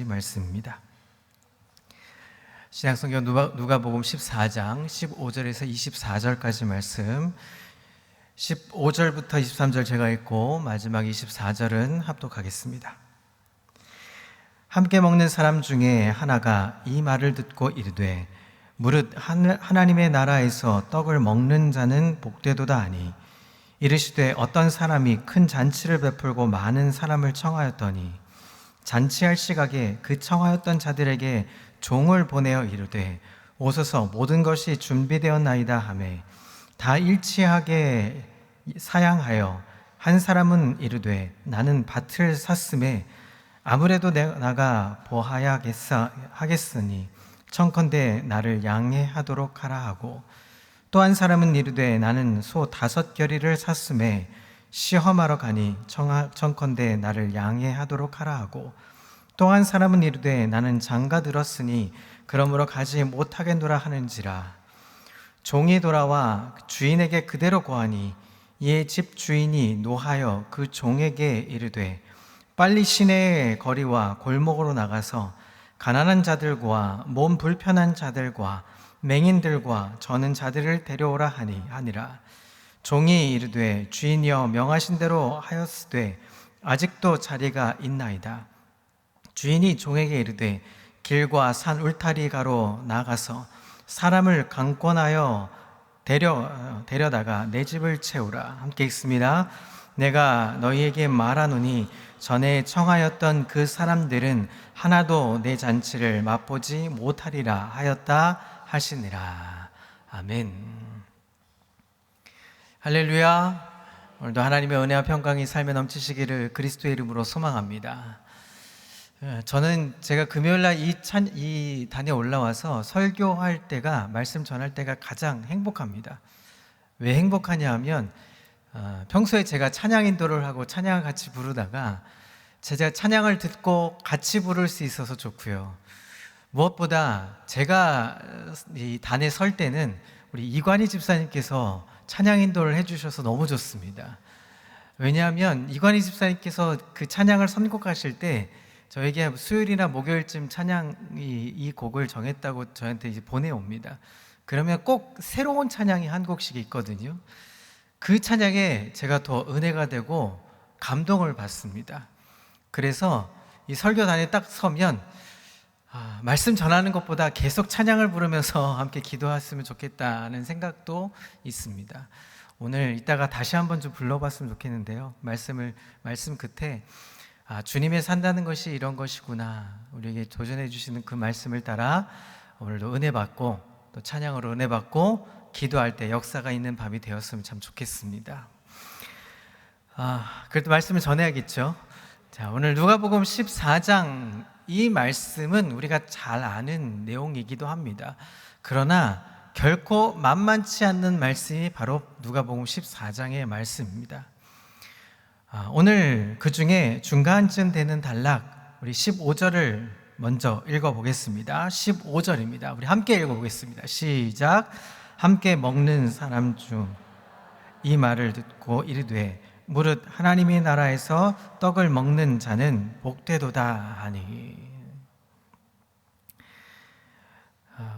말씀입니다. 신약성경 누가복음 14장 15절에서 24절까지 말씀, 15절부터 23절 제가 읽고 마지막 24절은 합독하겠습니다. 함께 먹는 사람 중에 하나가 이 말을 듣고 이르되 무릇 하나님의 나라에서 떡을 먹는 자는 복되도다 하니, 이르시되 어떤 사람이 큰 잔치를 베풀고 많은 사람을 청하였더니 잔치할 시각에 그 청하였던 자들에게 종을 보내어 이르되 오소서 모든 것이 준비되었나이다 하매 다 일치하게 사양하여 한 사람은 이르되 나는 밭을 샀음에 아무래도 나가 보아야 하겠으니 청컨대 나를 양해하도록 하라 하고, 또 한 사람은 이르되 나는 소 5겨리를 샀음에 시험하러 가니 청컨대 나를 양해하도록 하라 하고, 또 한 사람은 이르되 나는 장가 들었으니 그러므로 가지 못하겠노라 하는지라. 종이 돌아와 주인에게 그대로 고하니 이에 집 주인이 노하여 그 종에게 이르되 빨리 시내의 거리와 골목으로 나가서 가난한 자들과 몸 불편한 자들과 맹인들과 저는 자들을 데려오라 하니라. 종이 이르되 주인이여 명하신 대로 하였으되 아직도 자리가 있나이다. 주인이 종에게 이르되 길과 산 울타리가로 나가서 사람을 강권하여 데려다가 내 집을 채우라. 함께 읽습니다. 내가 너희에게 말하노니 전에 청하였던 그 사람들은 하나도 내 잔치를 맛보지 못하리라 하였다 하시니라. 아멘. 할렐루야. 오늘도 하나님의 은혜와 평강이 삶에 넘치시기를 그리스도의 이름으로 소망합니다. 저는 제가 금요일날 이 단에 올라와서 설교할 때가, 말씀 전할 때가 가장 행복합니다. 왜 행복하냐 하면 평소에 제가 찬양 인도를 하고 찬양을 같이 부르다가 제가 찬양을 듣고 같이 부를 수 있어서 좋고요. 무엇보다 제가 이 단에 설 때는 우리 이관희 집사님께서 찬양 인도를 해주셔서 너무 좋습니다. 왜냐하면 이관희 집사님께서 그 찬양을 선곡하실 때 저에게 수요일이나 목요일쯤 이 곡을 정했다고 저한테 이제 보내옵니다. 그러면 꼭 새로운 찬양이 한 곡씩 있거든요. 그 찬양에 제가 더 은혜가 되고 감동을 받습니다. 그래서 이 설교단에 딱 서면 말씀 전하는 것보다 계속 찬양을 부르면서 함께 기도했으면 좋겠다는 생각도 있습니다. 오늘 이따가 다시 한번 좀 불러봤으면 좋겠는데요. 말씀 끝에 주님의 산다는 것이 이런 것이구나, 우리에게 도전해 주시는 그 말씀을 따라 오늘도 은혜 받고 또 찬양으로 은혜 받고 기도할 때 역사가 있는 밤이 되었으면 참 좋겠습니다. 그래도 말씀을 전해야겠죠. 자, 오늘 누가복음 14장, 이 말씀은 우리가 잘 아는 내용이기도 합니다. 그러나 결코 만만치 않는 말씀이 바로 누가복음 14장의 말씀입니다. 오늘 그 중에 중간쯤 되는 단락, 우리 15절을 먼저 읽어보겠습니다. 15절입니다. 우리 함께 읽어보겠습니다. 시작. 함께 먹는 사람 중 이 말을 듣고 이르되 무릇 하나님의 나라에서 떡을 먹는 자는 복되도다 하니.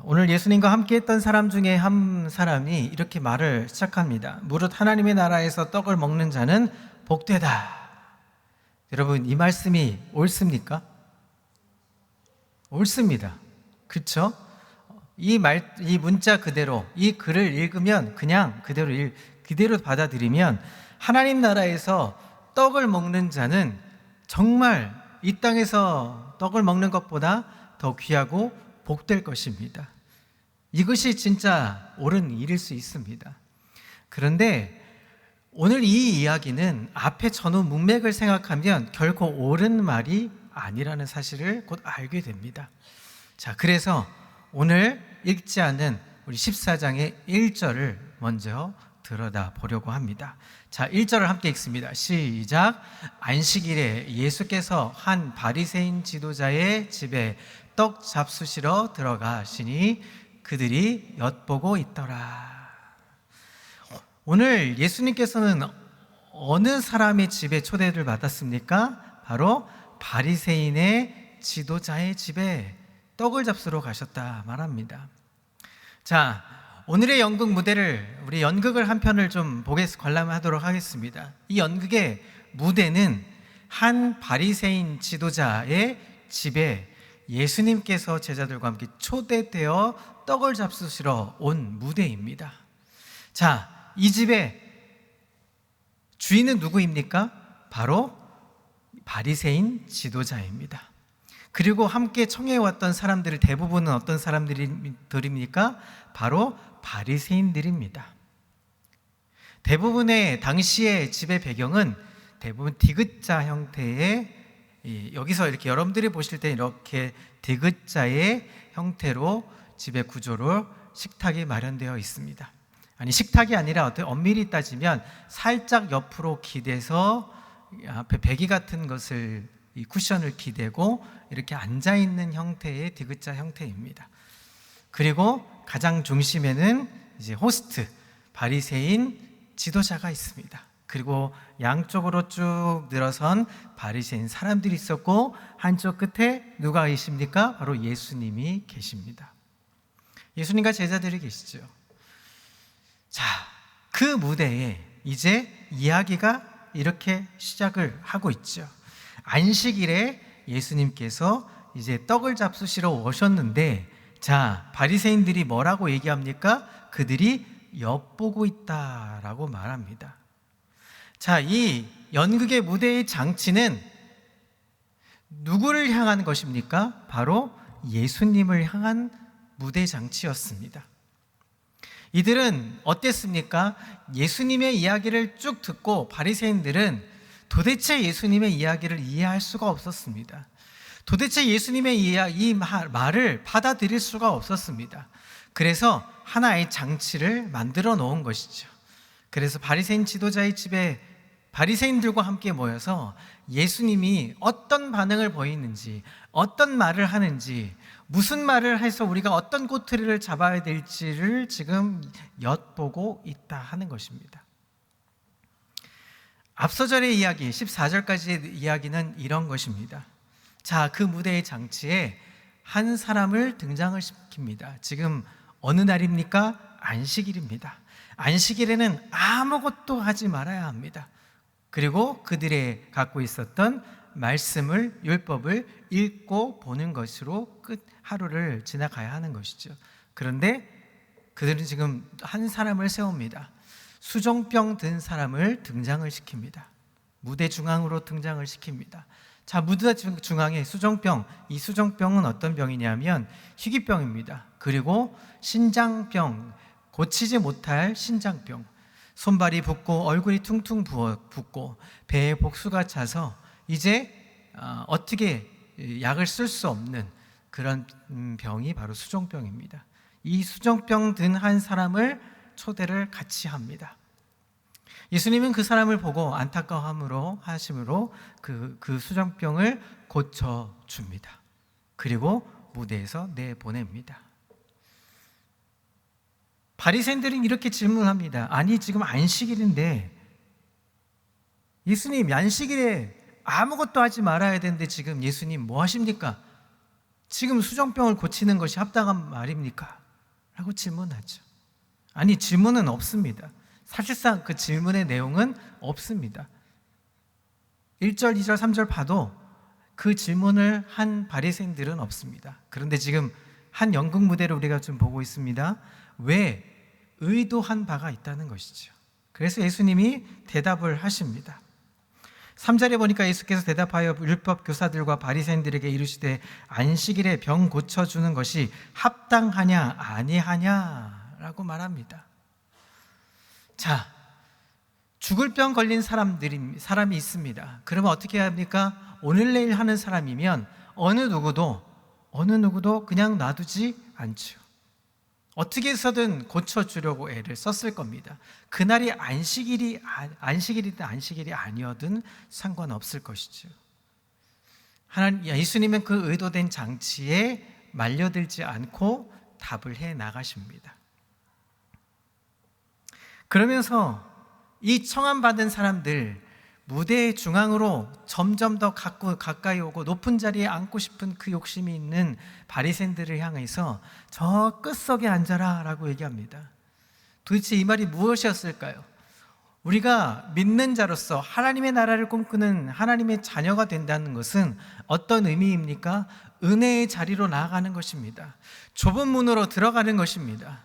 오늘 예수님과 함께 했던 사람 중에 한 사람이 이렇게 말을 시작합니다. 무릇 하나님의 나라에서 떡을 먹는 자는 복되다. 여러분, 이 말씀이 옳습니까? 옳습니다. 그렇죠? 이 문자 그대로, 이 글을 읽으면 그냥 그대로 받아들이면 하나님 나라에서 떡을 먹는 자는 정말 이 땅에서 떡을 먹는 것보다 더 귀하고 복될 것입니다. 이것이 진짜 옳은 일일 수 있습니다. 그런데 오늘 이 이야기는 앞에 전후 문맥을 생각하면 결코 옳은 말이 아니라는 사실을 곧 알게 됩니다. 자, 그래서 오늘 읽지 않은 우리 14장의 1절을 먼저 들여다 보려고 합니다. 자, 1절을 함께 읽습니다. 시작. 안식일에 예수께서 한 바리새인 지도자의 집에 떡 잡수시러 들어가시니 그들이 엿보고 있더라. 오늘 예수님께서는 어느 사람의 집에 초대를 받았습니까? 바로 바리새인의 지도자의 집에 떡을 잡수러 가셨다 말합니다. 자, 오늘의 연극 무대를, 우리 연극을 한 편을 좀 관람하도록 하겠습니다. 이 연극의 무대는 한 바리새인 지도자의 집에 예수님께서 제자들과 함께 초대되어 떡을 잡수시러 온 무대입니다. 자, 이 집의 주인은 누구입니까? 바로 바리새인 지도자입니다. 그리고 함께 청해왔던 사람들의 대부분은 어떤 사람들입니까? 바로 바리새인들입니다. 대부분의 당시의 집의 배경은 대부분 디귿자 형태의, 여기서 이렇게 여러분들이 보실 때 이렇게 디귿자의 형태로 집의 구조로 식탁이 마련되어 있습니다. 아니, 식탁이 아니라 엄밀히 따지면 살짝 옆으로 기대서 앞에 배기 같은 것을, 이 쿠션을 기대고 이렇게 앉아있는 형태의 디귿자 형태입니다. 그리고 가장 중심에는 이제 호스트, 바리새인 지도자가 있습니다. 그리고 양쪽으로 쭉 늘어선 바리새인 사람들이 있었고, 한쪽 끝에 누가 계십니까? 바로 예수님이 계십니다. 예수님과 제자들이 계시죠. 자, 그 무대에 이제 이야기가 이렇게 시작을 하고 있죠. 안식일에 예수님께서 이제 떡을 잡수시러 오셨는데, 자, 바리새인들이 뭐라고 얘기합니까? 그들이 엿보고 있다라고 말합니다. 자, 이 연극의 무대의 장치는 누구를 향한 것입니까? 바로 예수님을 향한 무대 장치였습니다. 이들은 어땠습니까? 예수님의 이야기를 쭉 듣고 바리새인들은 도대체 예수님의 이야기를 이해할 수가 없었습니다. 도대체 예수님의 이 말을 받아들일 수가 없었습니다. 그래서 하나의 장치를 만들어 놓은 것이죠. 그래서 바리새인 지도자의 집에 바리새인들과 함께 모여서 예수님이 어떤 반응을 보이는지, 어떤 말을 하는지, 무슨 말을 해서 우리가 어떤 꼬투리를 잡아야 될지를 지금 엿보고 있다 하는 것입니다. 앞서 절의 이야기, 14절까지의 이야기는 이런 것입니다. 자, 그 무대의 장치에 한 사람을 등장을 시킵니다. 지금 어느 날입니까? 안식일입니다. 안식일에는 아무것도 하지 말아야 합니다. 그리고 그들의 갖고 있었던 말씀을, 율법을 읽고 보는 것으로 하루를 지나가야 하는 것이죠. 그런데 그들은 지금 한 사람을 세웁니다. 수종병 든 사람을 등장을 시킵니다. 무대 중앙으로 등장을 시킵니다. 자, 무대 중앙에 수종병, 이 수종병은 어떤 병이냐면 희귀병입니다. 그리고 신장병, 고치지 못할 신장병, 손발이 붓고 얼굴이 퉁퉁 붓고 배에 복수가 차서 이제 어떻게 약을 쓸 수 없는 그런 병이 바로 수종병입니다. 이 수종병 든 한 사람을 초대를 같이 합니다. 예수님은 그 사람을 보고 안타까움으로 하심으로 그 수종병을 고쳐줍니다. 그리고 무대에서 내보냅니다. 바리새인들은 이렇게 질문합니다. 아니, 지금 안식일인데 예수님, 안식일에 아무것도 하지 말아야 되는데 지금 예수님 뭐 하십니까? 지금 수종병을 고치는 것이 합당한 말입니까? 라고 질문하죠. 아니, 질문은 없습니다. 사실상 그 질문의 내용은 없습니다. 1절, 2절, 3절 봐도 그 질문을 한 바리새인들은 없습니다. 그런데 지금 한 연극 무대를 우리가 좀 보고 있습니다. 왜? 의도한 바가 있다는 것이죠. 그래서 예수님이 대답을 하십니다. 3절에 보니까 예수께서 대답하여 율법 교사들과 바리새인들에게 이르시되 안식일에 병 고쳐주는 것이 합당하냐 아니하냐라고 말합니다. 자, 죽을 병 걸린 사람이 있습니다. 그러면 어떻게 합니까? 오늘 내일 하는 사람이면 어느 누구도 그냥 놔두지 않죠. 어떻게 해서든 고쳐주려고 애를 썼을 겁니다. 그날이 안식일이든 안식일이 아니어든 상관없을 것이죠. 예수님은 그 의도된 장치에 말려들지 않고 답을 해 나가십니다. 그러면서 이 청함받은 사람들, 무대의 중앙으로 점점 더 가까이 오고 높은 자리에 앉고 싶은 그 욕심이 있는 바리새인들을 향해서 저 끝석에 앉아라 라고 얘기합니다. 도대체 이 말이 무엇이었을까요? 우리가 믿는 자로서 하나님의 나라를 꿈꾸는 하나님의 자녀가 된다는 것은 어떤 의미입니까? 은혜의 자리로 나아가는 것입니다. 좁은 문으로 들어가는 것입니다.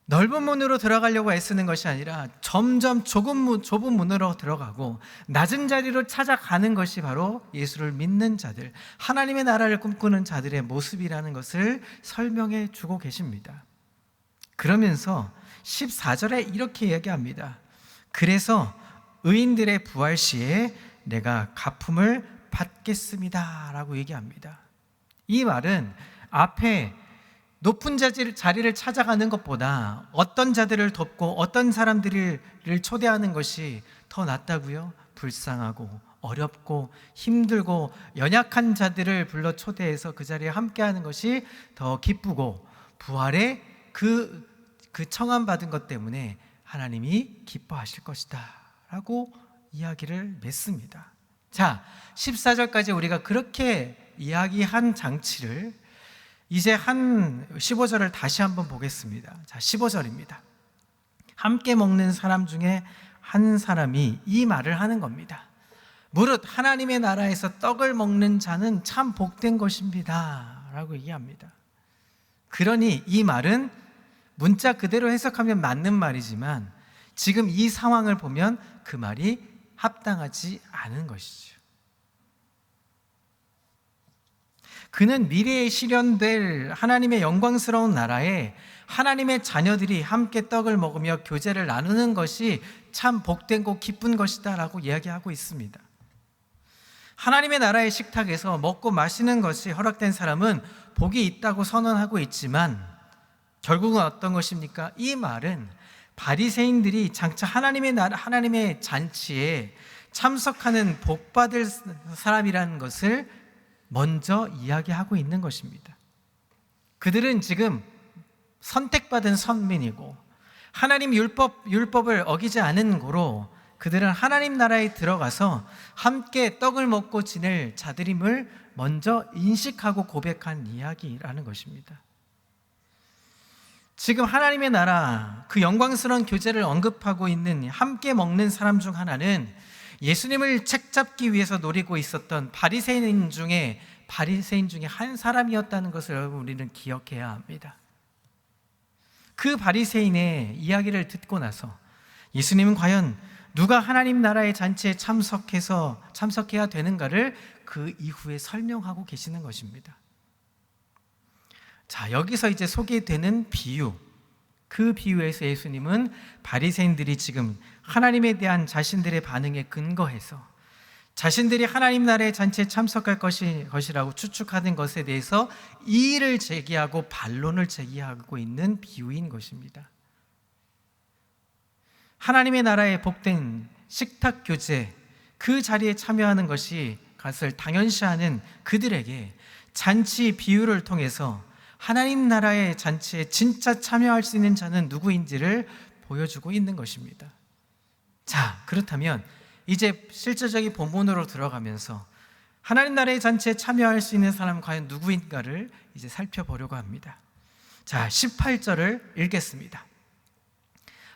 넓은 문으로 들어가려고 애쓰는 것이 아니라 점점 좁은 문으로 들어가고 낮은 자리로 찾아가는 것이 바로 예수를 믿는 자들, 하나님의 나라를 꿈꾸는 자들의 모습이라는 것을 설명해 주고 계십니다. 그러면서 14절에 이렇게 얘기합니다. 그래서 의인들의 부활 시에 내가 갚음을 받겠습니다 라고 얘기합니다. 이 말은 앞에 높은 자리를 찾아가는 것보다 어떤 자들을 돕고 어떤 사람들을 초대하는 것이 더 낫다고요? 불쌍하고 어렵고 힘들고 연약한 자들을 불러 초대해서 그 자리에 함께하는 것이 더 기쁘고 부활의 그 청함받은 것 때문에 하나님이 기뻐하실 것이다 라고 이야기를 맺습니다. 자, 14절까지 우리가 그렇게 이야기한 장치를 이제 15절을 다시 한번 보겠습니다. 자, 15절입니다. 함께 먹는 사람 중에 한 사람이 이 말을 하는 겁니다. 무릇 하나님의 나라에서 떡을 먹는 자는 참 복된 것입니다 라고 얘기합니다. 그러니 이 말은 문자 그대로 해석하면 맞는 말이지만 지금 이 상황을 보면 그 말이 합당하지 않은 것이죠. 그는 미래에 실현될 하나님의 영광스러운 나라에 하나님의 자녀들이 함께 떡을 먹으며 교제를 나누는 것이 참 복되고 기쁜 것이다 라고 이야기하고 있습니다. 하나님의 나라의 식탁에서 먹고 마시는 것이 허락된 사람은 복이 있다고 선언하고 있지만 결국은 어떤 것입니까? 이 말은 바리새인들이 장차 하나님의 나라, 하나님의 잔치에 참석하는 복받을 사람이라는 것을 먼저 이야기하고 있는 것입니다. 그들은 지금 선택받은 선민이고 하나님 율법을 어기지 않은 고로 그들은 하나님 나라에 들어가서 함께 떡을 먹고 지낼 자들임을 먼저 인식하고 고백한 이야기라는 것입니다. 지금 하나님의 나라, 그 영광스러운 교제를 언급하고 있는 함께 먹는 사람 중 하나는 예수님을 책잡기 위해서 노리고 있었던 바리새인 중에 한 사람이었다는 것을 여러분 우리는 기억해야 합니다. 그 바리새인의 이야기를 듣고 나서 예수님은 과연 누가 하나님 나라의 잔치에 참석해야 되는가를 그 이후에 설명하고 계시는 것입니다. 자, 여기서 이제 소개되는 비유, 그 비유에서 예수님은 바리새인들이 지금 하나님에 대한 자신들의 반응에 근거해서 자신들이 하나님 나라의 잔치에 참석할 것이라고 추측하는 것에 대해서 이의를 제기하고 반론을 제기하고 있는 비유인 것입니다. 하나님의 나라의 복된 식탁 교제, 그 자리에 참여하는 것을 당연시하는 그들에게 잔치 비유를 통해서 하나님 나라의 잔치에 진짜 참여할 수 있는 자는 누구인지를 보여주고 있는 것입니다. 자, 그렇다면 이제 실제적인 본문으로 들어가면서 하나님 나라의 잔치에 참여할 수 있는 사람은 과연 누구인가를 이제 살펴보려고 합니다. 자, 18절을 읽겠습니다.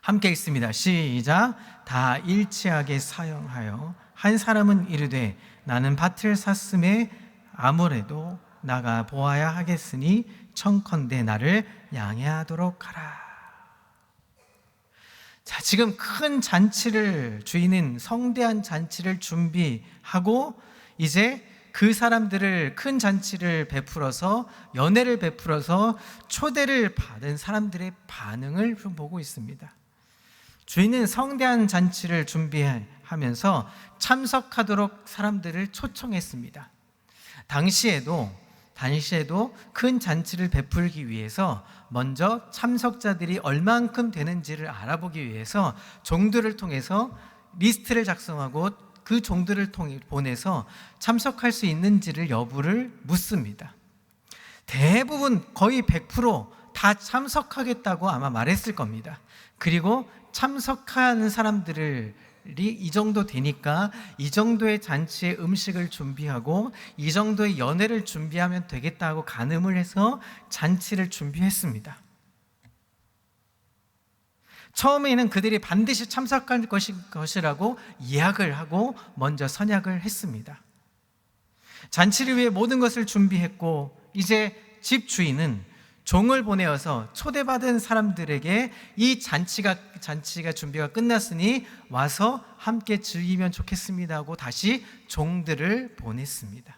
함께 읽습니다. 시작. 다 일치하게 사용하여 한 사람은 이르되 나는 밭을 샀음에 아무래도 나가 보아야 하겠으니 청컨대 나를 양해하도록 하라. 자, 지금 큰 잔치를 주인은 성대한 잔치를 준비하고 이제 그 사람들을 큰 잔치를 베풀어서 연회를 베풀어서 초대를 받은 사람들의 반응을 좀 보고 있습니다. 주인은 성대한 잔치를 준비하면서 참석하도록 사람들을 초청했습니다. 당시에도 큰 잔치를 베풀기 위해서 먼저 참석자들이 얼만큼 되는지를 알아보기 위해서 종들을 통해서 리스트를 작성하고 그 종들을 보내서 참석할 수 있는지를 여부를 묻습니다. 대부분 거의 100%다 참석하겠다고 아마 말했을 겁니다. 그리고 참석하는 사람들을 이 정도 되니까 이 정도의 잔치에 음식을 준비하고 이 정도의 연회를 준비하면 되겠다 하고 간음을 해서 잔치를 준비했습니다. 처음에는 그들이 반드시 참석할 것이라고 예약을 하고 먼저 선약을 했습니다. 잔치를 위해 모든 것을 준비했고 이제 집 주인은 종을 보내어서 초대받은 사람들에게 이 잔치가 준비가 끝났으니 와서 함께 즐기면 좋겠습니다 하고 다시 종들을 보냈습니다.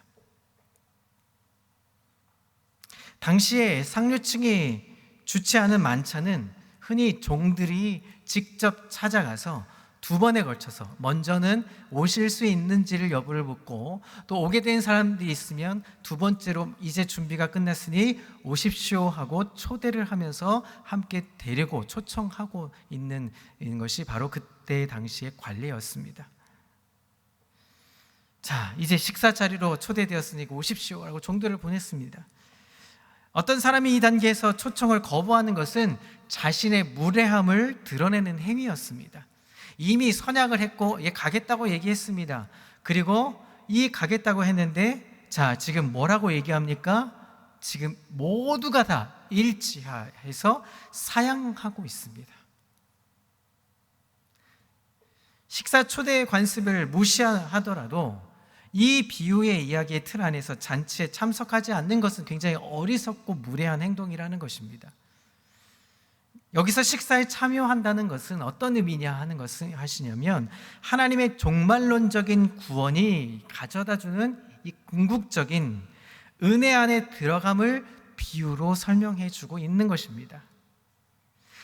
당시에 상류층이 주최하는 만찬은 흔히 종들이 직접 찾아가서 2번에 걸쳐서 먼저는 오실 수 있는지를 여부를 묻고 또 오게 된 사람들이 있으면 2번째로 이제 준비가 끝났으니 오십시오 하고 초대를 하면서 함께 데리고 초청하고 있는 것이 바로 그때 당시의 관례였습니다. 자, 이제 식사 자리로 초대되었으니까 오십시오 하고 종들을 보냈습니다. 어떤 사람이 이 단계에서 초청을 거부하는 것은 자신의 무례함을 드러내는 행위였습니다. 이미 선약을 했고 가겠다고 얘기했습니다. 그리고 이 가겠다고 했는데 자, 지금 뭐라고 얘기합니까? 지금 모두가 다 일치해서 사양하고 있습니다. 식사 초대 관습을 무시하더라도 이 비유의 이야기의 틀 안에서 잔치에 참석하지 않는 것은 굉장히 어리석고 무례한 행동이라는 것입니다. 여기서 식사에 참여한다는 것은 어떤 의미냐 하는 것을 하시냐면 하나님의 종말론적인 구원이 가져다주는 이 궁극적인 은혜 안에 들어감을 비유로 설명해 주고 있는 것입니다.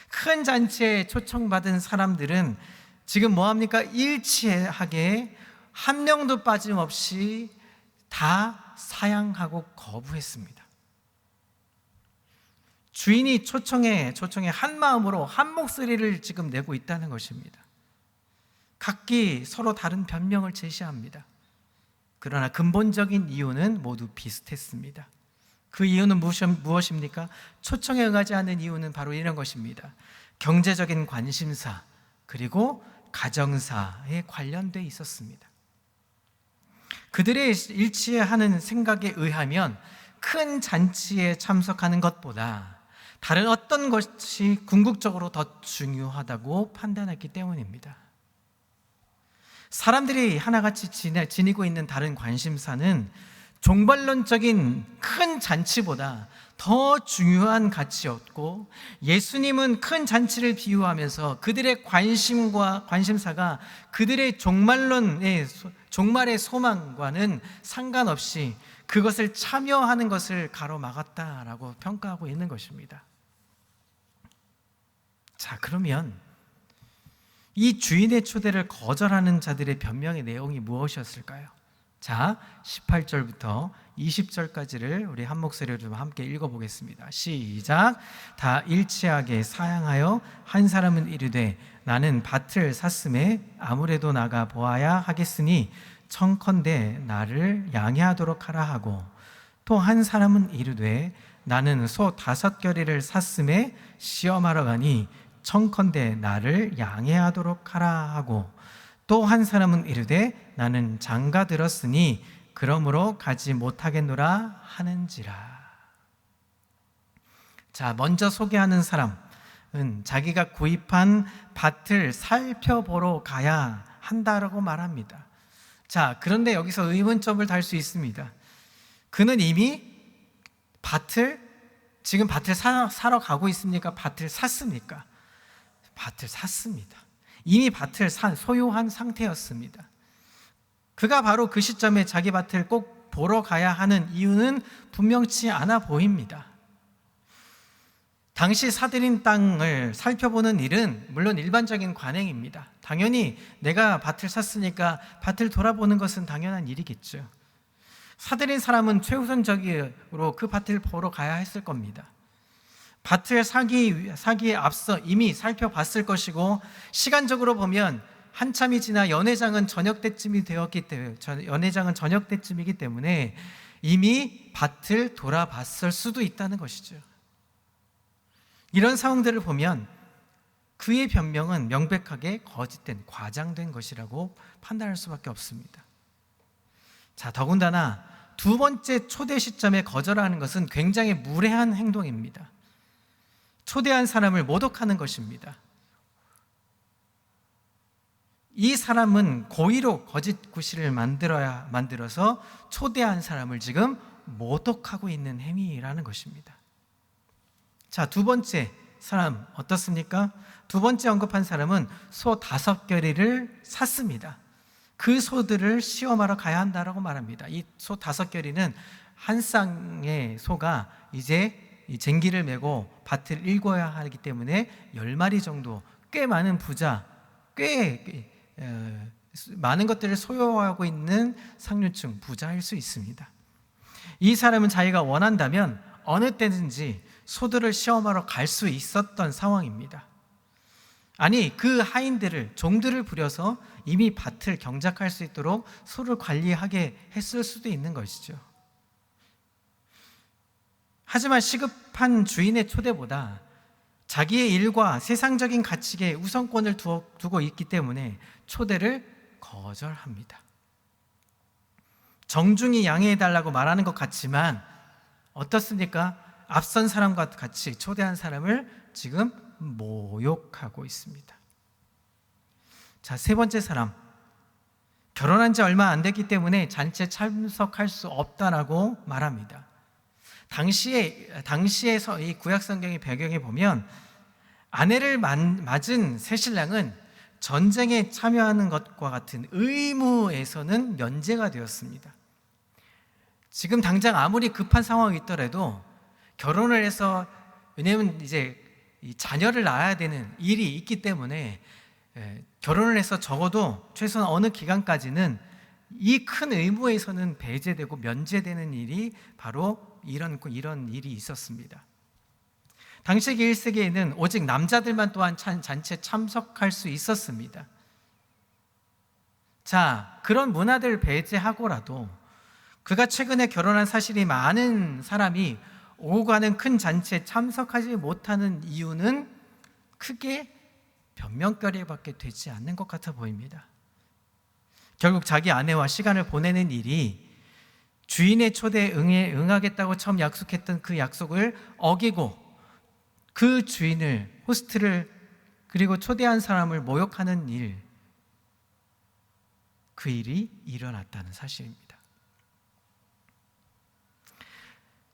큰 잔치에 초청받은 사람들은 지금 뭐합니까? 일치하게 한 명도 빠짐없이 다 사양하고 거부했습니다. 주인이 초청에 한 마음으로 한 목소리를 지금 내고 있다는 것입니다. 각기 서로 다른 변명을 제시합니다. 그러나 근본적인 이유는 모두 비슷했습니다. 그 이유는 무엇입니까? 초청에 응하지 않는 이유는 바로 이런 것입니다. 경제적인 관심사 그리고 가정사에 관련되어 있었습니다. 그들의 일치하는 생각에 의하면 큰 잔치에 참석하는 것보다 다른 어떤 것이 궁극적으로 더 중요하다고 판단했기 때문입니다. 사람들이 하나같이 지니고 있는 다른 관심사는 종말론적인 큰 잔치보다 더 중요한 가치였고, 예수님은 큰 잔치를 비유하면서 그들의 관심사가 그들의 종말의 소망과는 상관없이 그것을 참여하는 것을 가로막았다라고 평가하고 있는 것입니다. 자, 그러면 이 주인의 초대를 거절하는 자들의 변명의 내용이 무엇이었을까요? 자, 18절부터 20절까지를 우리 한 목소리로 좀 함께 읽어보겠습니다. 시작. 다 일치하게 사양하여 한 사람은 이르되 나는 밭을 샀음에 아무래도 나가 보아야 하겠으니 청컨대 나를 양해하도록 하라 하고, 또 한 사람은 이르되 나는 소 5겨리를 샀음에 시험하러 가니 청컨대 나를 양해하도록 하라 하고, 또 한 사람은 이르되 나는 장가 들었으니 그러므로 가지 못하겠노라 하는지라. 자, 먼저 소개하는 사람은 자기가 구입한 밭을 살펴보러 가야 한다라고 말합니다. 자, 그런데 여기서 의문점을 달 수 있습니다. 그는 이미 지금 밭을 사러 가고 있습니까? 밭을 샀습니까? 밭을 샀습니다. 이미 밭을 소유한 상태였습니다. 그가 바로 그 시점에 자기 밭을 꼭 보러 가야 하는 이유는 분명치 않아 보입니다. 당시 사들인 땅을 살펴보는 일은 물론 일반적인 관행입니다. 당연히 내가 밭을 샀으니까 밭을 돌아보는 것은 당연한 일이겠죠. 사들인 사람은 최우선적으로 그 밭을 보러 가야 했을 겁니다. 밭을 사기에 앞서 이미 살펴봤을 것이고, 시간적으로 보면 한참이 지나 연회장은 저녁 때쯤이기 때문에 이미 밭을 돌아봤을 수도 있다는 것이죠. 이런 상황들을 보면 그의 변명은 명백하게 거짓된, 과장된 것이라고 판단할 수밖에 없습니다. 자, 더군다나 두 번째 초대 시점에 거절하는 것은 굉장히 무례한 행동입니다. 초대한 사람을 모독하는 것입니다. 이 사람은 고의로 거짓 구실을 만들어서 초대한 사람을 지금 모독하고 있는 행위라는 것입니다. 자, 두 번째 사람 어떻습니까? 두 번째 언급한 사람은 소 5겨리를 샀습니다. 그 소들을 시험하러 가야 한다라고 말합니다. 이 소 5겨리는 한 쌍의 소가 이제 이 쟁기를 메고 밭을 일궈야 하기 때문에 10마리 정도, 꽤 많은 부자, 꽤 많은 것들을 소유하고 있는 상류층 부자일 수 있습니다. 이 사람은 자기가 원한다면 어느 때든지 소들을 시험하러 갈 수 있었던 상황입니다. 아니, 그 하인들을, 종들을 부려서 이미 밭을 경작할 수 있도록 소를 관리하게 했을 수도 있는 것이죠. 하지만 시급한 주인의 초대보다 자기의 일과 세상적인 가치에 우선권을 두고 있기 때문에 초대를 거절합니다. 정중히 양해해달라고 말하는 것 같지만 어떻습니까? 앞선 사람과 같이 초대한 사람을 지금 모욕하고 있습니다. 자, 세 번째 사람, 결혼한 지 얼마 안 됐기 때문에 잔치에 참석할 수 없다라고 말합니다. 당시에서 이 구약 성경의 배경에 보면 아내를 맞은 새신랑은 전쟁에 참여하는 것과 같은 의무에서는 면제가 되었습니다. 지금 당장 아무리 급한 상황이 있더라도 결혼을 해서, 왜냐하면 이제 이 자녀를 낳아야 되는 일이 있기 때문에 결혼을 해서 적어도 최소한 어느 기간까지는 이 큰 의무에서는 배제되고 면제되는 일이 바로 이런 일이 있었습니다. 당시 1세기에는 오직 남자들만 또한 잔치에 참석할 수 있었습니다. 자, 그런 문화들을 배제하고라도 그가 최근에 결혼한 사실이 많은 사람이 오고 가는 큰 잔치에 참석하지 못하는 이유는 크게 변명거리밖에 되지 않는 것 같아 보입니다. 결국 자기 아내와 시간을 보내는 일이 주인의 초대에 응하겠다고 처음 약속했던 그 약속을 어기고 그 주인을, 호스트를, 그리고 초대한 사람을 모욕하는 일, 그 일이 일어났다는 사실입니다.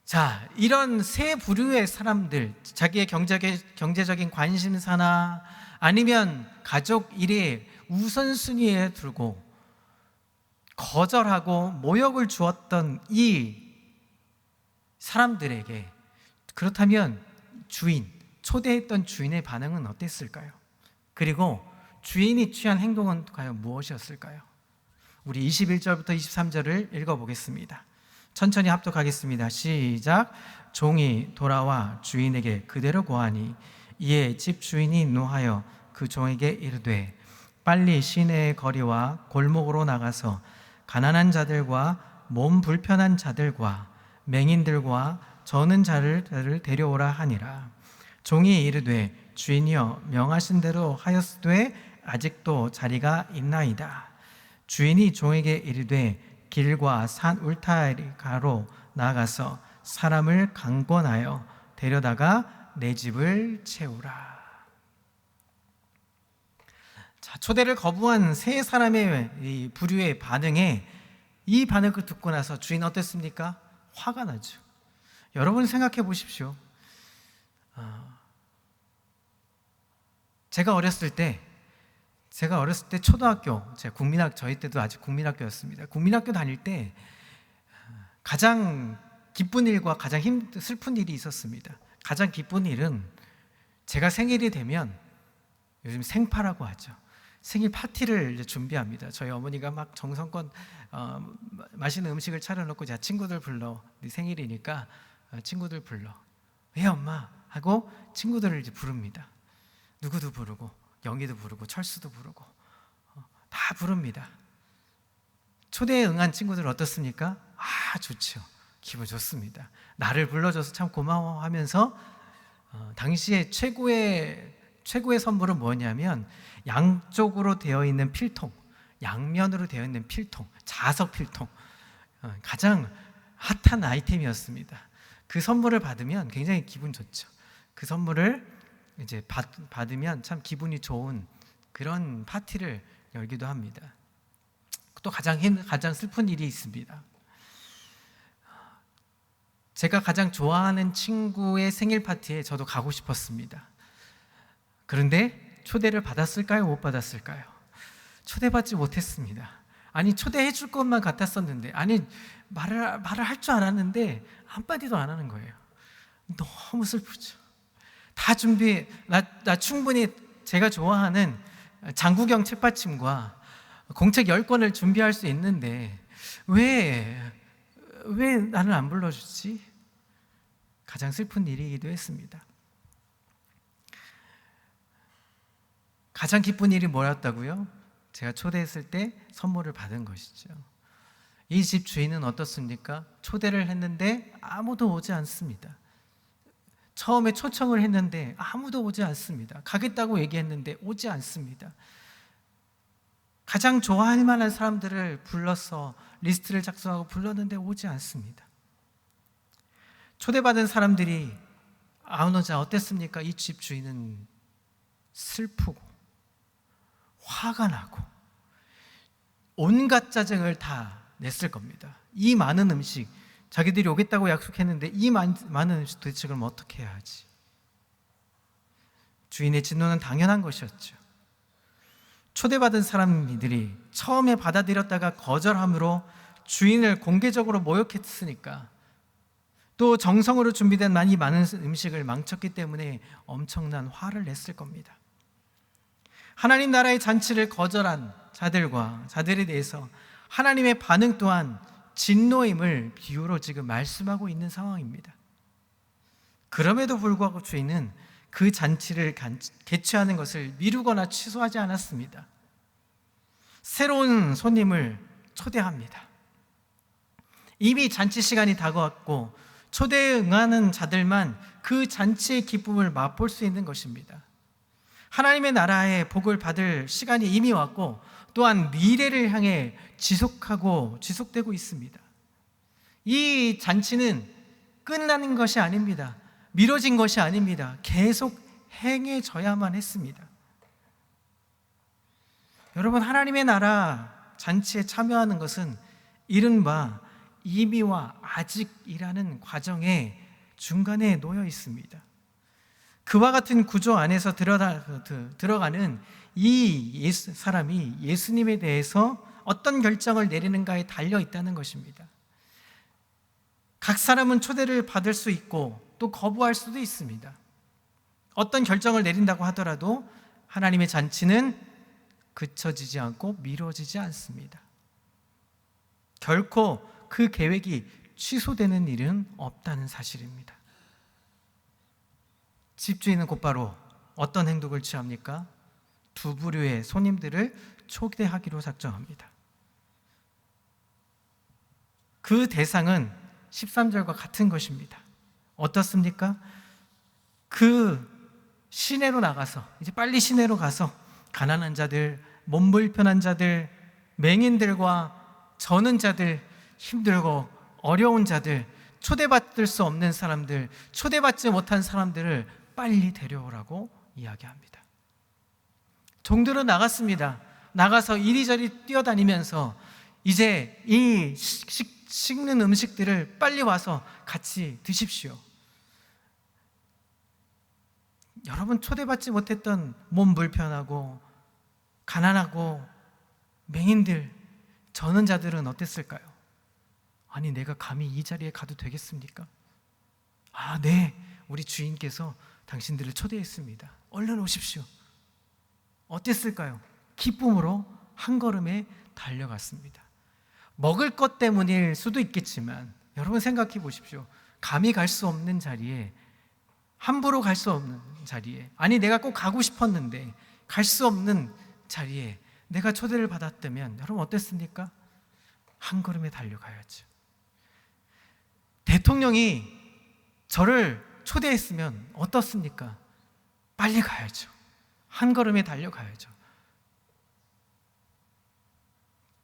자, 이런 세 부류의 사람들, 자기의 경제적인 관심사나 아니면 가족 일에 우선순위에 두고 거절하고 모욕을 주었던 이 사람들에게, 그렇다면 초대했던 주인의 반응은 어땠을까요? 그리고 주인이 취한 행동은 과연 무엇이었을까요? 우리 21절부터 23절을 읽어보겠습니다. 천천히 합독하겠습니다. 시작. 종이 돌아와 주인에게 그대로 고하니 이에 집 주인이 노하여 그 종에게 이르되 빨리 시내의 거리와 골목으로 나가서 가난한 자들과 몸 불편한 자들과 맹인들과 저는 자를 데려오라 하니라. 종이 이르되 주인이여 명하신 대로 하였으되 아직도 자리가 있나이다. 주인이 종에게 이르되 길과 산 울타리가로 나가서 사람을 강권하여 데려다가 내 집을 채우라. 자, 초대를 거부한 세 사람의 이 부류의 반응에, 이 반응을 듣고 나서 주인은 어땠습니까? 화가 나죠. 여러분 생각해 보십시오. 제가 어렸을 때 초등학교, 저희 때도 아직 국민학교였습니다. 국민학교 다닐 때 가장 기쁜 일과 가장 슬픈 일이 있었습니다. 가장 기쁜 일은 제가 생일이 되면 요즘 생파라고 하죠. 생일 파티를 이제 준비합니다. 저희 어머니가 막 정성껏 맛있는 음식을 차려놓고, 자, 친구들 불러. 네 생일이니까 친구들 불러. 왜 엄마? 하고 친구들을 이제 부릅니다. 누구도 부르고 영희도 부르고 철수도 부르고 다 부릅니다. 초대에 응한 친구들 어떻습니까? 좋죠. 기분 좋습니다. 나를 불러줘서 참 고마워 하면서 당시에 최고의 최고의 선물은 뭐냐면 양쪽으로 되어 있는 필통, 양면으로 되어 있는 필통, 자석 필통, 가장 핫한 아이템이었습니다. 그 선물을 받으면 굉장히 기분 좋죠. 그 선물을 이제 받으면 참 기분이 좋은 그런 파티를 열기도 합니다. 또 가장 슬픈 일이 있습니다. 제가 가장 좋아하는 친구의 생일 파티에 저도 가고 싶었습니다. 그런데 초대를 받았을까요? 못 받았을까요? 초대받지 못했습니다. 아니, 초대해 줄 것만 같았었는데, 아니, 말을 할 줄 알았는데 한마디도 안 하는 거예요. 너무 슬프죠. 다 나 충분히 제가 좋아하는 장구경 책받침과 공책 10권을 준비할 수 있는데 왜 나를 안 불러주지? 가장 슬픈 일이기도 했습니다. 가장 기쁜 일이 뭐였다고요? 제가 초대했을 때 선물을 받은 것이죠. 이 집 주인은 어떻습니까? 초대를 했는데 아무도 오지 않습니다. 처음에 초청을 했는데 아무도 오지 않습니다. 가겠다고 얘기했는데 오지 않습니다. 가장 좋아할 만한 사람들을 불러서 리스트를 작성하고 불렀는데 오지 않습니다. 초대받은 사람들이 안 오자 어땠습니까? 이 집 주인은 슬프고 화가 나고 온갖 짜증을 다 냈을 겁니다. 이 많은 음식, 자기들이 오겠다고 약속했는데 이 많은 음식 도대체 그럼 어떻게 해야 하지? 주인의 진노는 당연한 것이었죠. 초대받은 사람들이 처음에 받아들였다가 거절함으로 주인을 공개적으로 모욕했으니까, 또 정성으로 준비된 많은 음식을 망쳤기 때문에 엄청난 화를 냈을 겁니다. 하나님 나라의 잔치를 거절한 자들에 대해서 하나님의 반응 또한 진노임을 비유로 지금 말씀하고 있는 상황입니다. 그럼에도 불구하고 주인은 그 잔치를 개최하는 것을 미루거나 취소하지 않았습니다. 새로운 손님을 초대합니다. 이미 잔치 시간이 다가왔고 초대에 응하는 자들만 그 잔치의 기쁨을 맛볼 수 있는 것입니다. 하나님의 나라의 복을 받을 시간이 이미 왔고 또한 미래를 향해 지속되고 있습니다. 이 잔치는 끝나는 것이 아닙니다. 미뤄진 것이 아닙니다. 계속 행해져야만 했습니다. 여러분, 하나님의 나라 잔치에 참여하는 것은 이른바 이미와 아직이라는 과정의 중간에 놓여 있습니다. 그와 같은 구조 안에서 들어가는 이 사람이 예수님에 대해서 어떤 결정을 내리는가에 달려 있다는 것입니다. 각 사람은 초대를 받을 수 있고 또 거부할 수도 있습니다. 어떤 결정을 내린다고 하더라도 하나님의 잔치는 그쳐지지 않고 미뤄지지 않습니다. 결코 그 계획이 취소되는 일은 없다는 사실입니다. 집주인은 곧바로 어떤 행동을 취합니까? 두 부류의 손님들을 초대하기로 작정합니다. 그 대상은 13절과 같은 것입니다. 어떻습니까? 그 시내로 나가서, 이제 빨리 시내로 가서 가난한 자들, 몸 불편한 자들, 맹인들과 저는 자들, 힘들고 어려운 자들, 초대받을 수 없는 사람들, 초대받지 못한 사람들을 빨리 데려오라고 이야기합니다. 종들은 나갔습니다. 나가서 이리저리 뛰어다니면서 이제 이 식는 음식들을 빨리 와서 같이 드십시오. 여러분, 초대받지 못했던 몸 불편하고 가난하고 맹인들, 저는 자들은 어땠을까요? 아니, 내가 감히 이 자리에 가도 되겠습니까? 아, 네, 우리 주인께서 당신들을 초대했습니다. 얼른 오십시오. 어땠을까요? 기쁨으로 한 걸음에 달려갔습니다. 먹을 것 때문일 수도 있겠지만 여러분 생각해 보십시오. 감히 갈 수 없는 자리에, 함부로 갈 수 없는 자리에, 아니 내가 꼭 가고 싶었는데 갈 수 없는 자리에 내가 초대를 받았다면 여러분 어땠습니까? 한 걸음에 달려가야죠. 대통령이 저를 초대했으면 어떻습니까? 빨리 가야죠. 한 걸음에 달려가야죠.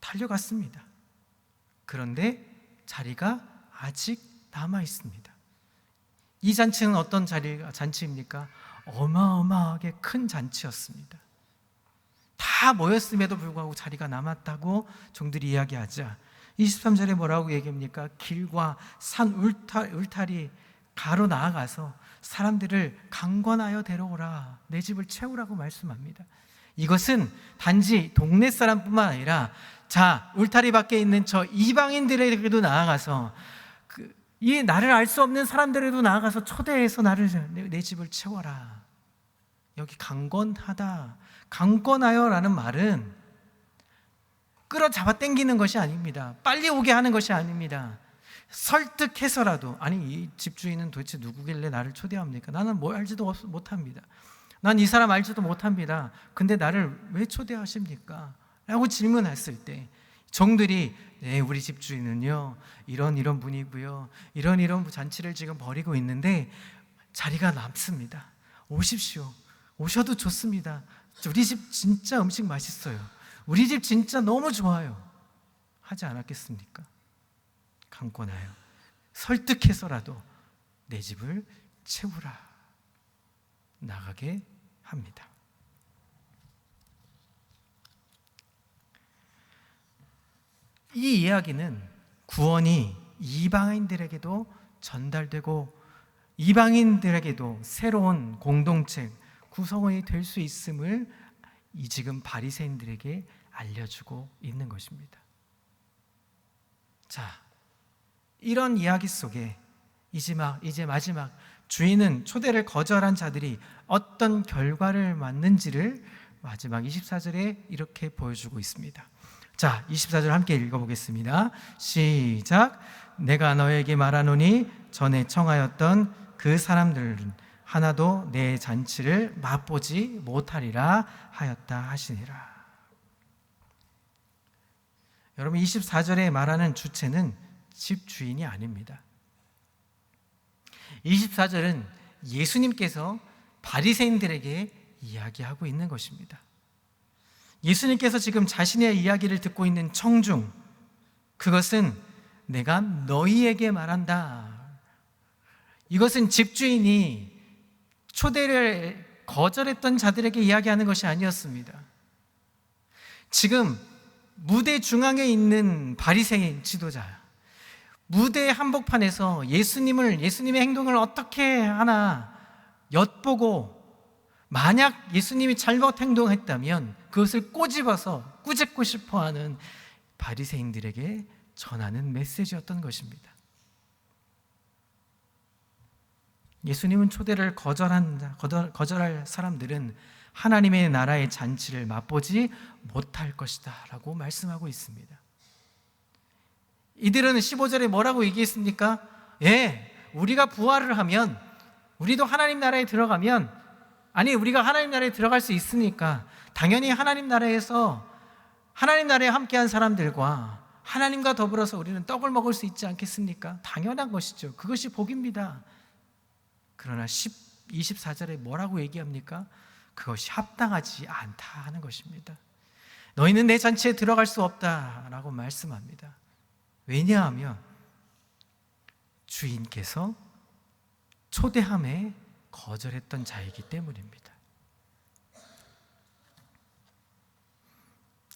달려갔습니다. 그런데 자리가 아직 남아 있습니다. 이 잔치는 어떤 잔치입니까? 어마어마하게 큰 잔치였습니다. 다 모였음에도 불구하고 자리가 남았다고 종들이 이야기하자 23절에 뭐라고 얘기합니까? 길과 산 울타리 가로 나아가서 사람들을 강권하여 데려오라, 내 집을 채우라고 말씀합니다. 이것은 단지 동네 사람뿐만 아니라 울타리 밖에 있는 저 이방인들에게도 나아가서 이 나를 알 수 없는 사람들에도 나아가서 초대해서 내 집을 채워라. 여기 강권하여라는 말은 끌어잡아 당기는 것이 아닙니다. 빨리 오게 하는 것이 아닙니다. 설득해서라도, 아니 이 집주인은 도대체 누구길래 나를 초대합니까? 나는 뭘 알지도 못합니다. 난 이 사람 알지도 못합니다. 근데 나를 왜 초대하십니까? 라고 질문했을 때 종들이 네, 우리 집주인은요 이런 분이고요, 이런 잔치를 지금 벌이고 있는데 자리가 남습니다. 오십시오. 오셔도 좋습니다. 우리 집 진짜 음식 맛있어요. 우리 집 진짜 너무 좋아요. 하지 않았겠습니까? 강권하여 설득해서라도 내 집을 채우라, 나가게 합니다. 이 이야기는 구원이 이방인들에게도 전달되고 이방인들에게도 새로운 공동체 구성원이 될 수 있음을 지금 바리새인들에게 알려주고 있는 것입니다. 자, 이런 이야기 속에 이제 마지막 주인은 초대를 거절한 자들이 어떤 결과를 맞는지를 마지막 24절에 이렇게 보여주고 있습니다. 자, 24절 함께 읽어보겠습니다. 시작. 내가 너에게 말하노니 전에 청하였던 그 사람들은 하나도 내 잔치를 맛보지 못하리라 하였다 하시니라. 여러분, 24절에 말하는 주체는 집주인이 아닙니다. 24절은 예수님께서 바리새인들에게 이야기하고 있는 것입니다. 예수님께서 지금 자신의 이야기를 듣고 있는 청중, 그것은 내가 너희에게 말한다. 이것은 집주인이 초대를 거절했던 자들에게 이야기하는 것이 아니었습니다. 지금 무대 중앙에 있는 바리새인 지도자, 무대 한복판에서 예수님의 행동을 어떻게 하나 엿보고 만약 예수님이 잘못 행동했다면 그것을 꼬집어서 꾸짖고 싶어하는 바리새인들에게 전하는 메시지였던 것입니다. 예수님은 초대를 거절할 사람들은 하나님의 나라의 잔치를 맛보지 못할 것이다 라고 말씀하고 있습니다. 이들은 15절에 뭐라고 얘기했습니까? 우리가 부활을 하면, 우리도 하나님 나라에 들어가면, 우리가 하나님 나라에 들어갈 수 있으니까 당연히 하나님 나라에 함께한 사람들과 하나님과 더불어서 우리는 떡을 먹을 수 있지 않겠습니까? 당연한 것이죠. 그것이 복입니다. 그러나 24절에 뭐라고 얘기합니까? 그것이 합당하지 않다 하는 것입니다. 너희는 내 잔치에 들어갈 수 없다라고 말씀합니다. 왜냐하면 주인께서 초대함에 거절했던 자이기 때문입니다.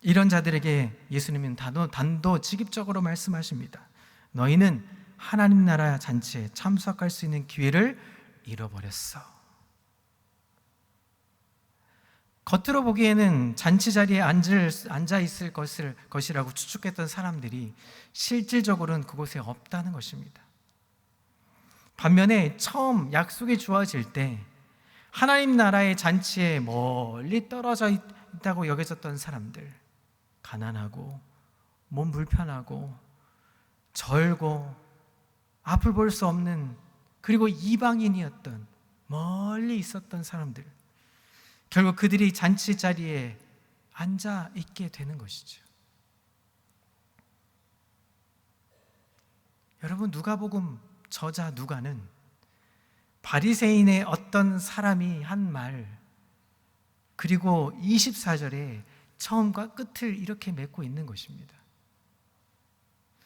이런 자들에게 예수님은 단도직입적으로 말씀하십니다. 너희는 하나님 나라 잔치에 참석할 수 있는 기회를 잃어버렸어. 겉으로 보기에는 잔치 자리에 앉아 있을 것이라고 추측했던 사람들이 실질적으로는 그곳에 없다는 것입니다. 반면에 처음 약속이 주어질 때 하나님 나라의 잔치에 멀리 떨어져 있다고 여겨졌던 사람들, 가난하고 몸 불편하고 절고 앞을 볼 수 없는, 그리고 이방인이었던 멀리 있었던 사람들, 결국 그들이 잔치 자리에 앉아 있게 되는 것이죠. 여러분, 누가복음 저자 누가는 바리새인의 어떤 사람이 한 말, 그리고 24절에 처음과 끝을 이렇게 맺고 있는 것입니다.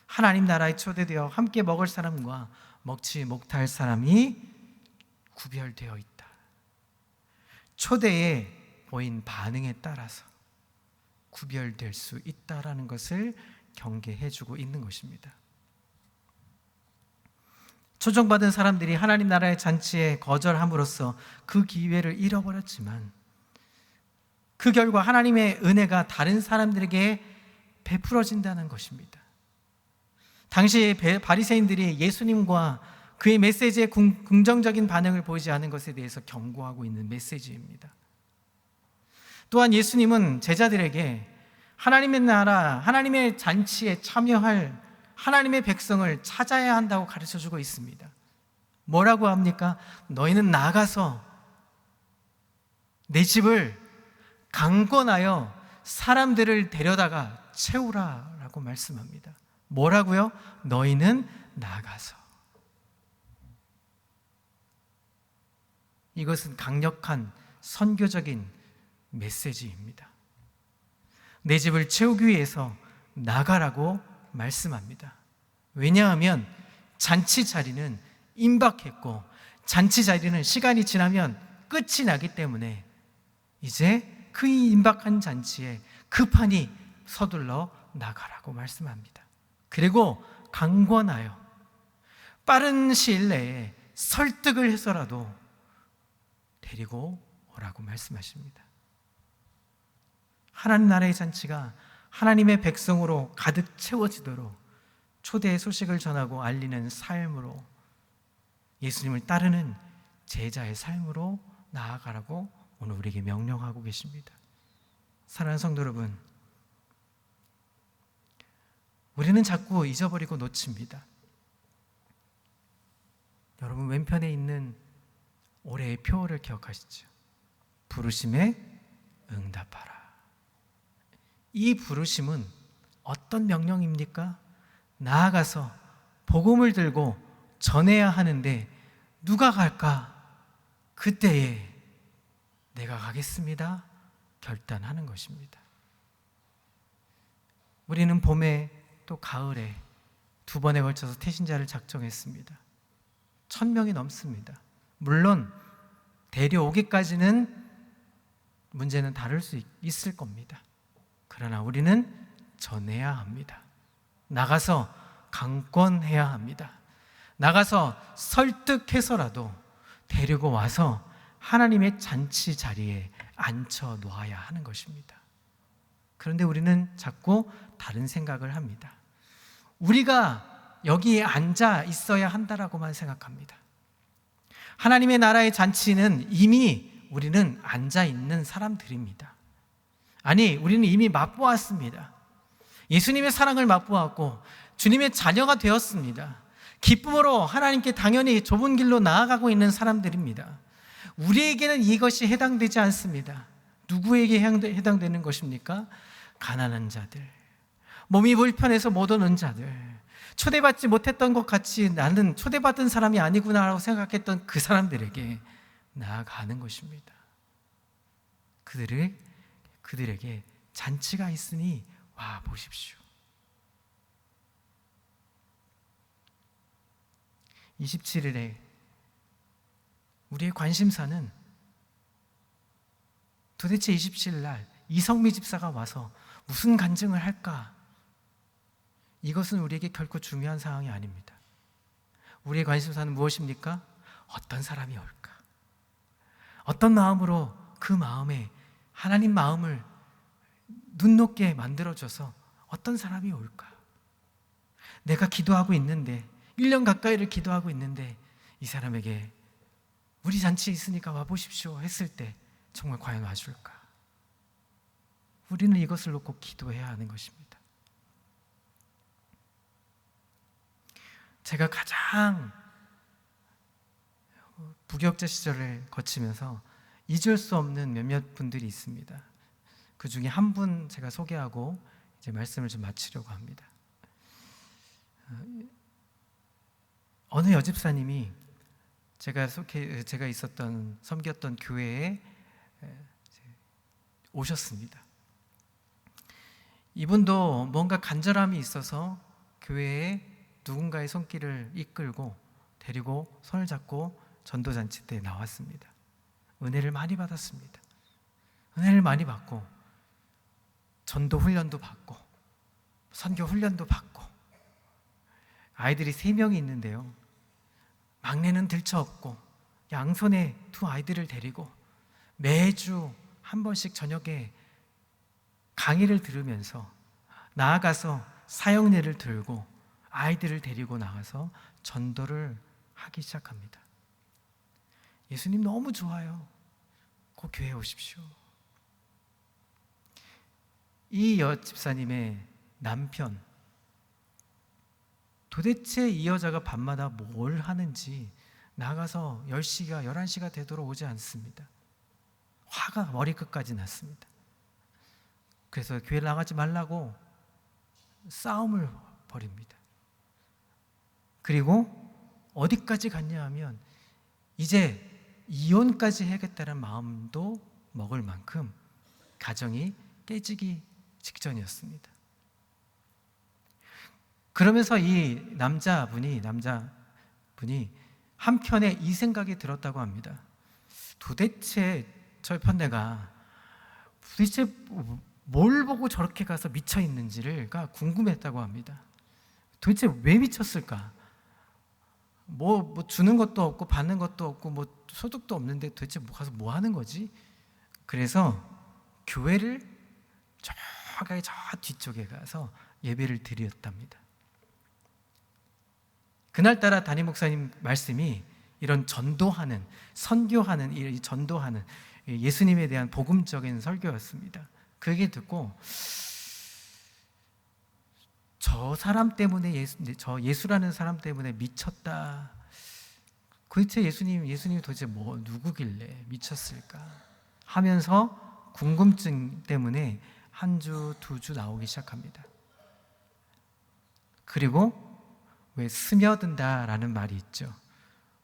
하나님 나라에 초대되어 함께 먹을 사람과 먹지 못할 사람이 구별되어 있다. 초대에 보인 반응에 따라서 구별될 수 있다라는 것을 경계해 주고 있는 것입니다. 초청받은 사람들이 하나님 나라의 잔치에 거절함으로써 그 기회를 잃어버렸지만 그 결과 하나님의 은혜가 다른 사람들에게 베풀어진다는 것입니다. 당시 바리새인들이 예수님과 그의 메시지에 긍정적인 반응을 보이지 않은 것에 대해서 경고하고 있는 메시지입니다. 또한 예수님은 제자들에게 하나님의 나라, 하나님의 잔치에 참여할 하나님의 백성을 찾아야 한다고 가르쳐주고 있습니다. 뭐라고 합니까? 너희는 나가서 내 집을 강권하여 사람들을 데려다가 채우라 라고 말씀합니다. 뭐라고요? 너희는 나가서. 이것은 강력한 선교적인 메시지입니다. 내 집을 채우기 위해서 나가라고 말씀합니다. 왜냐하면 잔치 자리는 임박했고 잔치 자리는 시간이 지나면 끝이 나기 때문에 이제 그 임박한 잔치에 급하니 서둘러 나가라고 말씀합니다. 그리고 강권하여 빠른 시일 내에 설득을 해서라도 데리고 오라고 말씀하십니다. 하나님 나라의 잔치가 하나님의 백성으로 가득 채워지도록 초대의 소식을 전하고 알리는 삶으로, 예수님을 따르는 제자의 삶으로 나아가라고 오늘 우리에게 명령하고 계십니다. 사랑하는 성도 여러분, 우리는 자꾸 잊어버리고 놓칩니다. 여러분 왼편에 있는 올해의 표어를 기억하시죠? 부르심에 응답하라. 이 부르심은 어떤 명령입니까? 나아가서 복음을 들고 전해야 하는데 누가 갈까? 그때에 내가 가겠습니다. 결단하는 것입니다. 우리는 봄에 또 가을에 두 번에 걸쳐서 태신자를 작정했습니다. 1,000명이 넘습니다. 물론 데려오기까지는 문제는 다를 수 있을 겁니다. 그러나 우리는 전해야 합니다. 나가서 강권해야 합니다. 나가서 설득해서라도 데리고 와서 하나님의 잔치 자리에 앉혀 놓아야 하는 것입니다. 그런데 우리는 자꾸 다른 생각을 합니다. 우리가 여기에 앉아 있어야 한다라고만 생각합니다. 하나님의 나라의 잔치는 이미 우리는 앉아 있는 사람들입니다. 아니, 우리는 이미 맛보았습니다. 예수님의 사랑을 맛보았고 주님의 자녀가 되었습니다. 기쁨으로 하나님께 당연히 좁은 길로 나아가고 있는 사람들입니다. 우리에게는 이것이 해당되지 않습니다. 누구에게 해당되는 것입니까? 가난한 자들, 몸이 불편해서 못 오는 자들, 초대받지 못했던 것 같이 나는 초대받은 사람이 아니구나라고 생각했던 그 사람들에게 나아가는 것입니다. 그들에게 잔치가 있으니 와 보십시오. 27일에 우리의 관심사는 도대체 27일 날 이성미 집사가 와서 무슨 간증을 할까? 이것은 우리에게 결코 중요한 사항이 아닙니다. 우리의 관심사는 무엇입니까? 어떤 사람이 올까? 어떤 마음으로 그 마음에 하나님 마음을 눈높게 만들어줘서 어떤 사람이 올까? 내가 기도하고 있는데 1년 가까이를 기도하고 있는데 이 사람에게 우리 잔치에 있으니까 와보십시오 했을 때 정말 과연 와줄까? 우리는 이것을 놓고 기도해야 하는 것입니다. 제가 가장 부교육자 시절을 거치면서 잊을 수 없는 몇몇 분들이 있습니다. 그 중에 한 분 제가 소개하고 이제 말씀을 좀 마치려고 합니다. 어느 여집사님이 제가 섬겼던 교회에 오셨습니다. 이분도 뭔가 간절함이 있어서 교회에 누군가의 손길을 이끌고 데리고 손을 잡고 전도잔치 때 나왔습니다. 은혜를 많이 받았습니다. 은혜를 많이 받고 전도 훈련도 받고 선교 훈련도 받고 아이들이 3명이 있는데요. 막내는 들쳐업고 양손에 2 아이들을 데리고 매주 한 번씩 저녁에 강의를 들으면서 나아가서 사역례를 들고 아이들을 데리고 나와서 전도를 하기 시작합니다. 예수님 너무 좋아요. 꼭 교회에 오십시오. 이 집사님의 남편, 도대체 이 여자가 밤마다 뭘 하는지 나가서 10시가 11시가 되도록 오지 않습니다. 화가 머리끝까지 났습니다. 그래서 교회를 나가지 말라고 싸움을 벌입니다. 그리고 어디까지 갔냐 하면 이제 이혼까지 해야겠다는 마음도 먹을 만큼 가정이 깨지기 직전이었습니다. 그러면서 이 남자분이 한편에 이 생각이 들었다고 합니다. 도대체 저 편대가 도대체 뭘 보고 저렇게 가서 미쳐 있는지가 궁금했다고 합니다. 도대체 왜 미쳤을까? 뭐 주는 것도 없고 받는 것도 없고 뭐 소득도 없는데 도대체 가서 뭐 하는 거지? 그래서 교회를 저 뒤쪽에 가서 예배를 드렸답니다. 그날따라 담임 목사님 말씀이 이런 전도하는, 선교하는, 이 전도하는 예수님에 대한 복음적인 설교였습니다. 그 얘기 듣고 저 사람 때문에 예수라는 사람 때문에 미쳤다. 도대체 예수님이 도대체 누구길래 미쳤을까 하면서 궁금증 때문에 1주, 2주 나오기 시작합니다. 그리고 왜 스며든다라는 말이 있죠.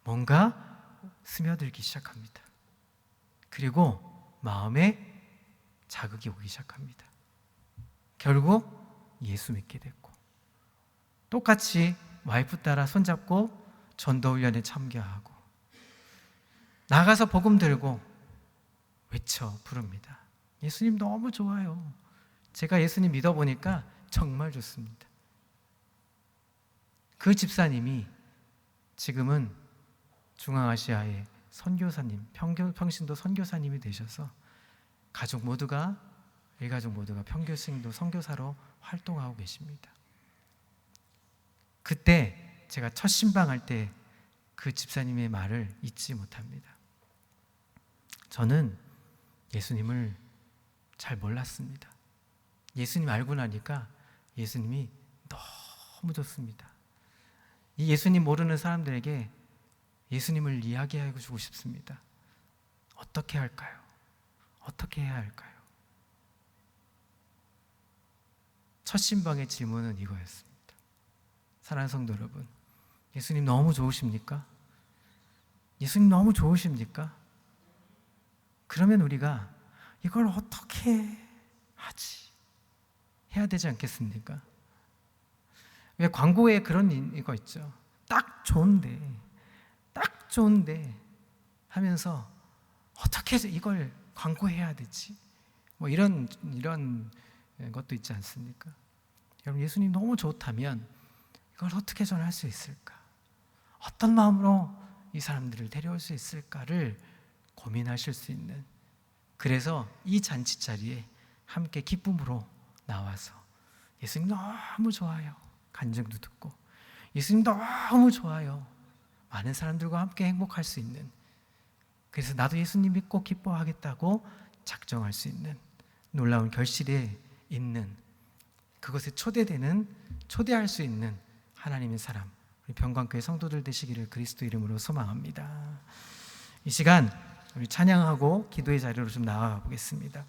뭔가 스며들기 시작합니다. 그리고 마음에 자극이 오기 시작합니다. 결국 예수 믿게 됐고 똑같이 와이프 따라 손잡고 전도훈련에 참여하고 나가서 복음 들고 외쳐 부릅니다. 예수님 너무 좋아요. 제가 예수님 믿어보니까 정말 좋습니다. 그 집사님이 지금은 중앙아시아의 선교사님, 평신도 선교사님이 되셔서 일가족 모두가 평신도 선교사로 활동하고 계십니다. 그때 제가 첫 신방할 때 그 집사님의 말을 잊지 못합니다. 저는 예수님을 잘 몰랐습니다. 예수님 알고 나니까 예수님이 너무 좋습니다. 이 예수님 모르는 사람들에게 예수님을 이야기하고 주고 싶습니다. 어떻게 할까요? 어떻게 해야 할까요? 첫 신방의 질문은 이거였습니다. 사랑하는 성도 여러분, 예수님 너무 좋으십니까? 예수님 너무 좋으십니까? 그러면 우리가 이걸 어떻게 하지? 해야 되지 않겠습니까? 왜 광고에 그런 이거 있죠. 딱 좋은데 하면서 어떻게 해서 이걸 광고해야 되지? 뭐 이런 것도 있지 않습니까? 여러분, 예수님 너무 좋다면 이걸 어떻게 전할 수 있을까? 어떤 마음으로 이 사람들을 데려올 수 있을까를 고민하실 수 있는, 그래서 이 잔치 자리에 함께 기쁨으로 나와서 예수님 너무 좋아요 간증도 듣고 예수님 너무 좋아요 많은 사람들과 함께 행복할 수 있는, 그래서 나도 예수님 믿고 기뻐하겠다고 작정할 수 있는 놀라운 결실에 있는, 그것에 초대할 수 있는 하나님의 사람, 우리 병광교회 성도들 되시기를 그리스도 이름으로 소망합니다. 이 시간 우리 찬양하고 기도의 자리로 좀 나아가 보겠습니다.